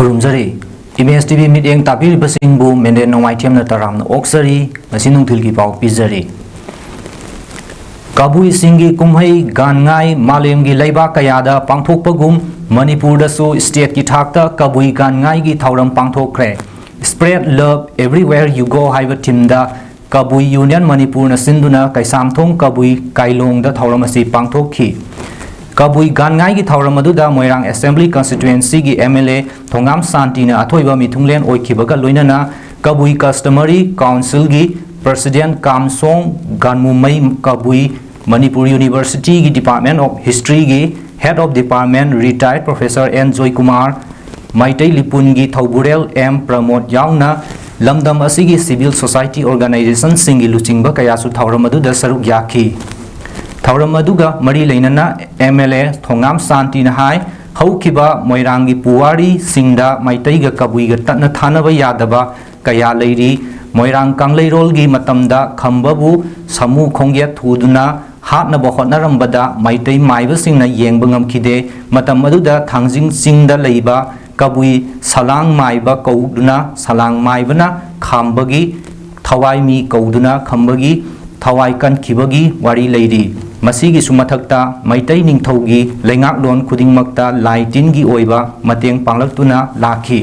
खुरुमजरी image TV medium ताबीरिबसिंगबु मेंदे नोंगाइथेमना तरामना ओक्सरी ngasi nungthilgi pau pizari kabui singi kumhai gangai malemgi leiba kayada pangthokpagum manipur da su state ki thakta kabui gangai gi thauram pangthokre spread love everywhere you go haiba timda kabui union manipur na sinduna kaisamthong kabui kailong da thauram asi pangthokhi kabui gangai gi thauram aduda moirang assembly constituency gi MLA thongam santi na athoiba mithunglen oikhibaga loinana kabui customary council gi president kamsong ganmumai kabui manipur university gi department of history gi head of department retired professor N Joy Kumar maitai lipun gi thauburel M Pramod yauna lamdam asigi civil society organization singi luchingba kaya su thauram aduda saruk yakhi thauram aduga mari leinana MLA thongam santi na hai haukiba moirangi puwari singda maitai ga kabui ga tatna thanaba yadaba kaya leiri moirang kangleirol gi matamda khambabu samu khongya thuduna hatna bohotnarambada maitai maiba singna yengba ngamkhide matam aduda thangjing singda leiba kabui salang maiba kauduna salang maibana khambagi thawai mi kauduna khambagi thawai kan khibagi wari leiri masigi sumathakta maitai ningthaugi lengak lon khudingmakta laitin gi oiba mateng panglaktuna lakhi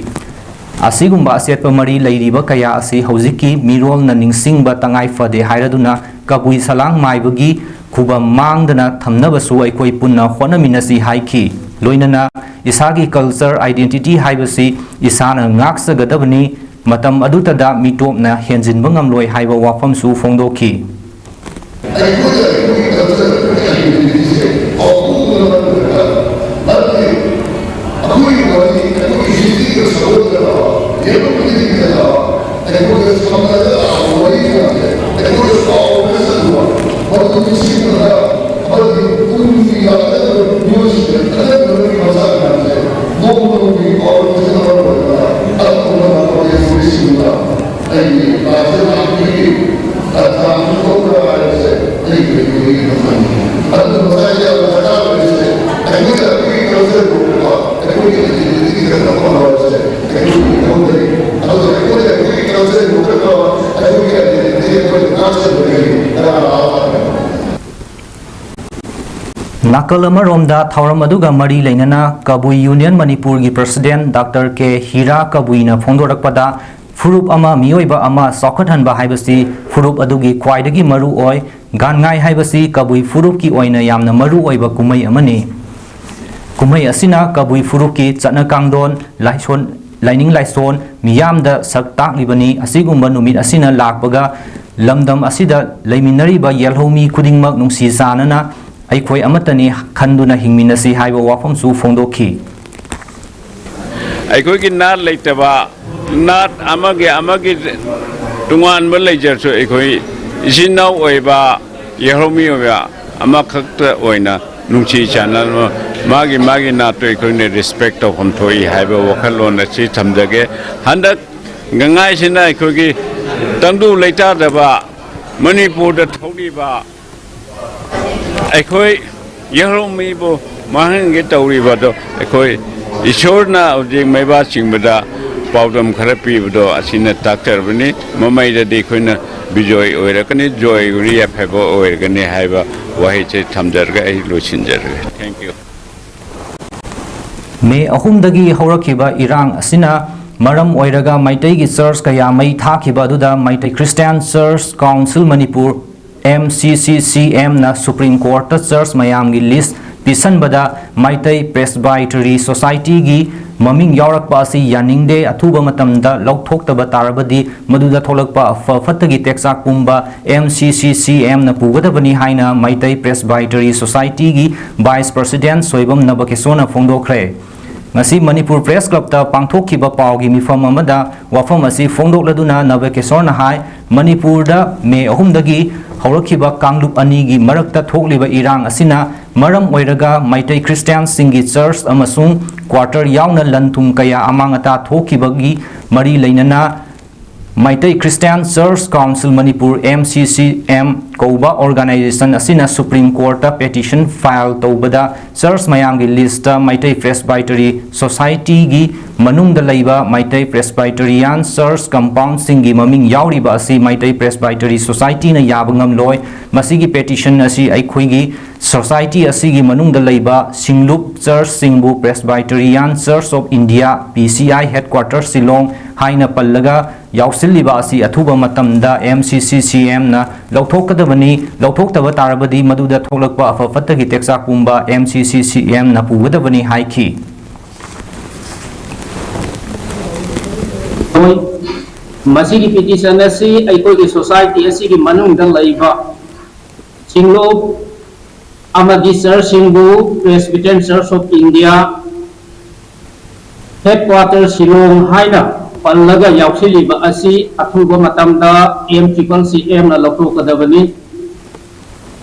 asigumba asetpa mari leiriba kaya asi hojiki mirol na ningsingba tangai fade hairaduna kabui salang maibagi kuba mangdana thamnabasu aikoi punna honaminasi haiki loinana isagi culture identity haibasi isana ngaksagadabani matam adutada mitopna henjinba ngamloi haiba wafamsu fongdoki Nakalama romda thauram aduga mari leinana kabui union manipur gi president Dr. K Hira kabui na phongdorakpada furup ama mioiba ama sokhathanba haibasi furup adugi khwaidagi maru oi gangai haibasi kabui furup ki oina yamna maru oiba kumai amani kumai asina kabui furup ki chana kangdon laison laining laison miyamda saktak libani asigumba numit asina lakbaga lamdam asida leiminariba yelhomi khudingmak nungsi sanana aikoi amatani khanduna hingminasi haiba wafam su fongdoki aikoi ki nat leitaba nat amage tungan ba leijar so aikoi isinau oiba yehomi oiba amakhakta oina nungchi channel magi na to aikoi ne respect of homthoi haiba wakhalon achi thamjage handak gangai sina aikoi ki tangdu leita daba manipur da thodi ba aikoi yehomi bo mahange tauri ba do aikoi ishorna objek maiba singbada paudam kharapi do asina taktar bani mamai da de khoina bijoy oirakani joy ri phebo oirgani haiba wahi che thamjarga ai lochinjarga thank you me ahumdagi hawrakiba irang asina maram oiraga maitai gi church kaya mai thakiba aduda maitai Christian Church Council Manipur MCCCM na Supreme Court Church mayam gi list pisanbada maitai Presbytery Society gi maming yaurakpa asi yaningde athuba matamda lokthokta tarabadi maduda tholakpa fafatagi texak pumba MCCCM na pugadabani haina maitai Presbytery Society gi Vice President Soibam Nabakesona phongdokhre ngasi Manipur Press Club ta pangthokhiba pawgi mifam amada wafam asi phongdokladuna Nabakesona hai Manipur da me ahumdagi haurakhiba kanglup ani gi marakta thokliba irang asina maram oiraga maitai Christian singi church amasung quarter yauna lanthum kaya amangata thokibagi mari leinana Maitai Christian Church Council Manipur MCCM Kouba Organization asina Supreme Court petition file tobada church mayam gi list Maitai Presbytery Society gi manung da laiba Maitai Presbyterian Church compound singi maming yauriba asi Maitai Presbytery Society na yabangam loi masigi petition asi aikhoi gi society asi gi manung da laiba Singlup Church Singbu Presbyterian Church of India PCI headquarters Silong haina pallaga yausiliba asi athuba matamda MCCCM na lauthokadabani lauthokdaba tarabadi maduda tholakpa afafatagi teksa pumba MCCCM na pugadabani haiki masigi petition asi aikoi ki society asi ki manung da laiba Singlo amagi Church Singbu Presbyterian Church of India headquarters Silong haina pallaga yausiliba asi athuba matamda MCCCM na lauthokadabani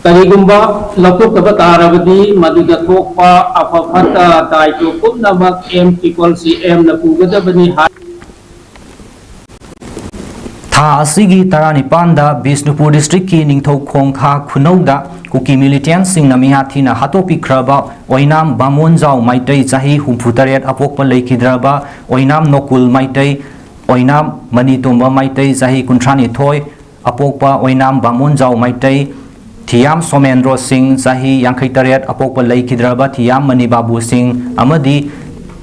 karigumba lauthokdaba tarabadi maduda thokpa afafata daito pumnamak MCCCM na pugadabani Tha asigi tarani panda Bisnupur district ki ningthau khongkha khunauda kuki militant sing na mihathi na hatopi khraba oinam bamon jaw maitai chahi humphutaret apokpa leikidraba oinam nokul maitai oinam manitumba maitai chahi kuntrani thoi apokpa oinam bamon jaw maitai Thiam Somendro Singh chahi yankhaitaret apokpa leikidraba Thiam Mani Babu Singh amadi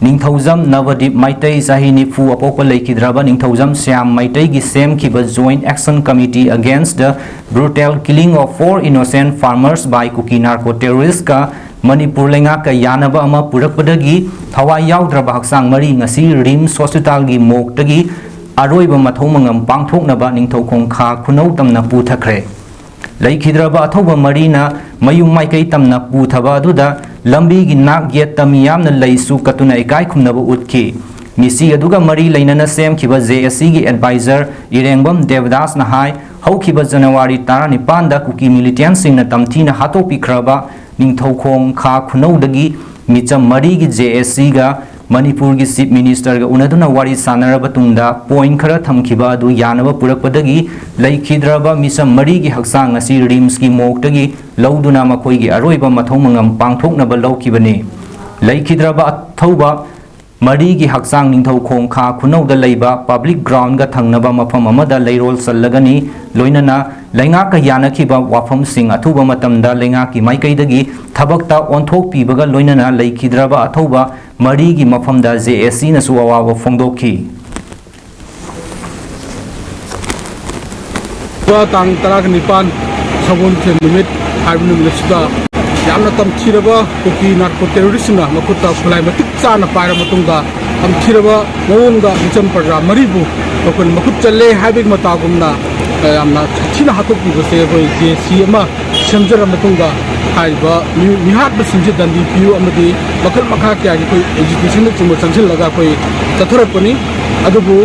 Ningthaujam Navadip Maitai Zahi Nifu Apokpa Leikidraba Ningthaujam Siam Maitai gi Sem Kiba Joint Action Committee against the brutal killing of 4 innocent farmers by Kuki narco terrorists ka Manipur lenga ka yanaba ama purakpadagi thawai yaudra haksang mari ngasi Rims Hospital gi moktagi aroiba mathomangam pangthoknaba ningthaukhong kha khunau tamna puthakre Leikidraba athoba marina mayum maikai tamna puthaba aduda lambi gi nak yet tamiyam na leisu katuna ikai khumnaba utki misi aduga mari leinana sem khiba JSC gi advisor Irengbam Devdas na hai haukiba January 19 da kuki militant sing na tamthi na hatopi khraba ningthaukhong kha khunaudagi micham mari gi JSC ga Manipur gi Chief Minister ga unaduna wari sanaraba tungda point khara thamkhiba adu yanaba purakpadagi leikidraba misam mari gi haksang asi Rims gi moktagi lauduna makhoi gi aroiba mathomangam pangthoknaba laukibani leikidraba athauba mari gi haksang ningthau khongkha khunauda leiba public ground ga thangnaba mafam amada leirol sallagani loinana lenga ka yanakhiba wafam sing athuba matamda lenga ki maikaidagi thabakta onthok pibaga loinana leikidraba athauba mari gi mafamda JSC na suwawa fongdokhi tang tarak nipan sabun chen limit harbin milisda yamna tam thiraba kuki narco terrorist na makuta khulai matik chana paira matungda am thiraba mawungda micham parra maribu kokon makut challe habig matagumna yamna thina hatoki base hoi JC ma semjara matungda haiba mihat basinje dandi piu amadi makal makha kya gi koi education na chumo changsil laga koi chathorapani adubu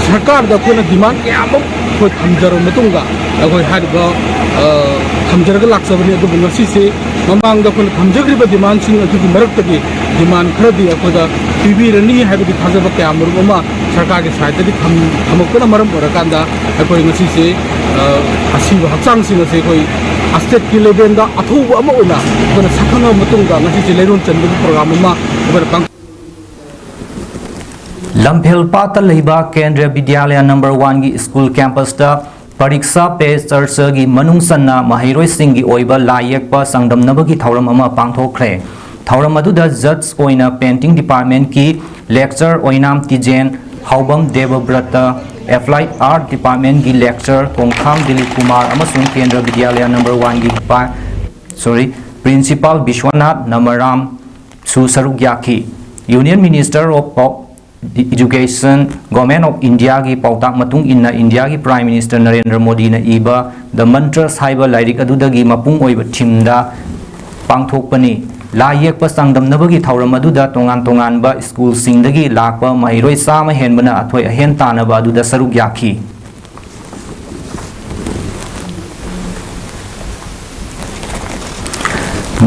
sarkar da koi na demand kya am koi thamjaro matungda koi haiba thamjaraga laksabani adubu ngasi se mamang da koi thamjagriba demand sing adu maraktagi demand khradi akoda PB rani haibadi thajaba kya amuruma sarkar ge side di thamakona maram orakanda koi ngasi se asiba haksang sing se koi State ki level da athuba ama oina kona sakhanga matunga ngasi se leiron chandu program ma bang Lamphel Pata Leiba Kendriya Vidyalaya number 1 gi school campus da Pariksha Pe Charcha gi manung sanna mahiroi sing gi oiba layekpa sangdamnaba gi thauram ama pangthokre thauram adu da judge oina painting department ki lecture oinam Tijen Haubam Devabrata Applied Art Department gi lecture Kongkham Dilip Kumar amasung Kendriya Vidyalaya number 1 gi Principal Bishwanath Namaram Su Sarugyaki Union Minister of Education Government of India gi pautak matung inna India gi Prime Minister Narendra Modi na iba the mantras haiba lairik adudagi mapung oiba thimda pangthokpani la yekpa sangdamnabagi thauram aduda tongan tonganba school singdagi lakpa mahiroi sama henbana athoi ahen tanaba aduda saruk yakhi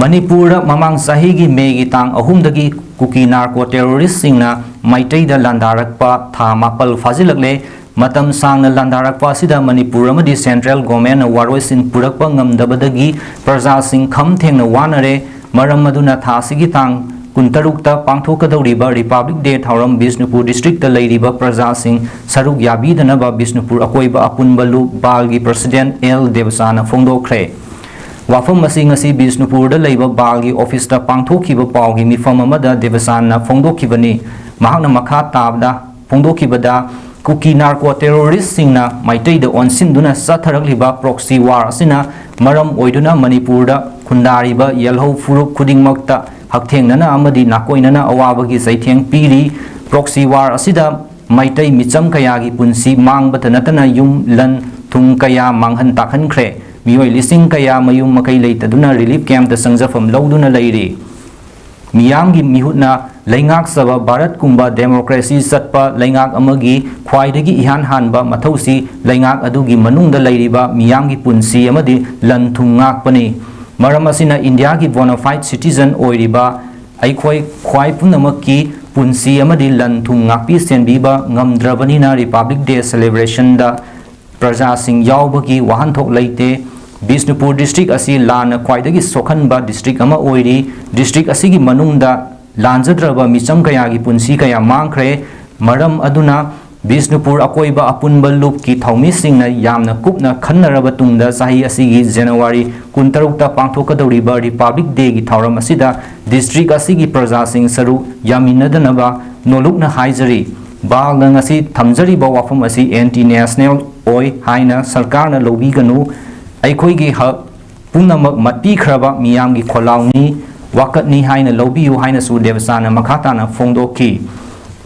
Manipur mamang sahi gi megi tang ahumdagi kuki narco terrorist singna maitai da landarakpa tha mapal fazilakle matam sangna landarakpa asida Manipur amadi Central Government na waroisin purakpa ngamdabadagi praja sing kham thengna wanare maram maduna thasigi tang kuntarukta pangthokadoriba Republic Day thauram Bisnupur district ta leiriba praja sing saruk yabidanaba Bisnupur akoiba apunbalu balgi President L Devasana phongdokhre wafam masi ngasi Bisnupur da leiba balgi office ta pangthokiba pawgi mifam amada Devasana phongdokhibani mahakna makha tabda phongdokhibada kuki narco terrorist singna maitai da onsinduna satharakliba proxy war asina maram oiduna Manipur da khundariba yelho furuk khudingmakta hakthengna amadi nakoinana awabagi saitheng piri proxy war asida maitai micham kayagi punsi mangbata natana yum lan thung kaya manghan takhankhre mioi lising kaya mayum makai leitaduna relief camp da sangjafam loduna leiri miyamgi mihutna leingak saba Bharat kumba democracy satpa leingak amagi khwaidagi ihan hanba mathausi leingak adugi manungda leiriba miyamgi punsi amadi lan thung ngakpani maram asina India ki bona fide citizen oiriba aikhoi khwai punamaki punsi amadi lan thung ngakpi senbiba ngamdrabanina Republic Day celebration da praja sing yaubagi wahanthok leite Bisnupur district asi lana khwaidagi sokhanba district ama oiri district asigi manungda lanjadraba micham kayagi punsi kaya mangkhre maram aduna Bisnupur akoiba apunba loop ki thaumi singna yamna kupna khannaraba tungda sahi asigi January 16 ta pangthokadoriba Republic Day gi thauram asida district asigi praja sing saru yaminadanaba nolukna haijari balna ngasi thamjariba wafam asi anti national oi haina sarkarna lobiganu aikhoigi ha punamak mati khraba miyamgi kholauni wakatni haina lobiyu haina su Devasana makhatana phongdoki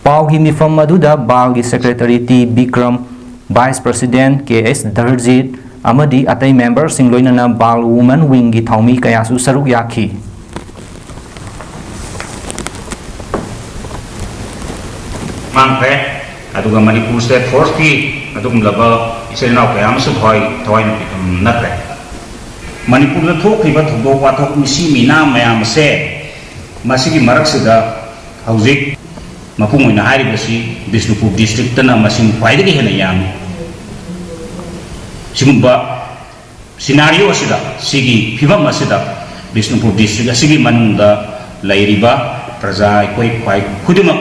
Paugi mifam maduda balgi secretary T Bikram vice president KS Darjit amadi atai member singloinana bal woman wing gi thaumi kayasu saruk yakhi mangpe aduga Manipur State Force ki adum laba isenau kayam su hoi thoi nakre Manipur na thokhiba thudo wathok misi mina mayam se masigi marak sida haujik mapung oina hairibasi Bisnupur district tana masing khwaidagi hena yam sigumba scenario asida sigi phibam asida Bisnupur district asigi manungda lairiba praja koi khwai khudimak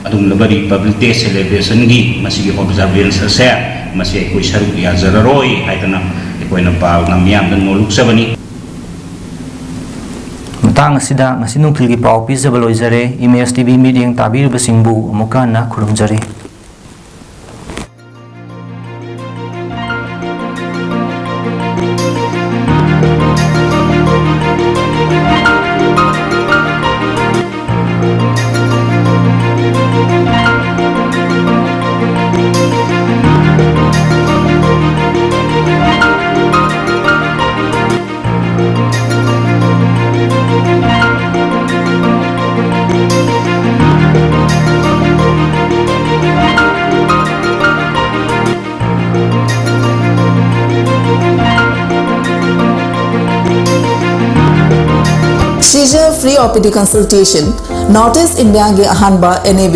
adum labari Republic Day celebration gi masigi observance ase masi koi saruk ya zararoi haitana koina bal ngamyam dan moluk sabani Matang asida ngasi nungthilgi pau pizabal oizare Imes TV meeting tabir basingbu amuka na khurumjare Seizure free OPD consultation. Northeast India ge ahanba NAB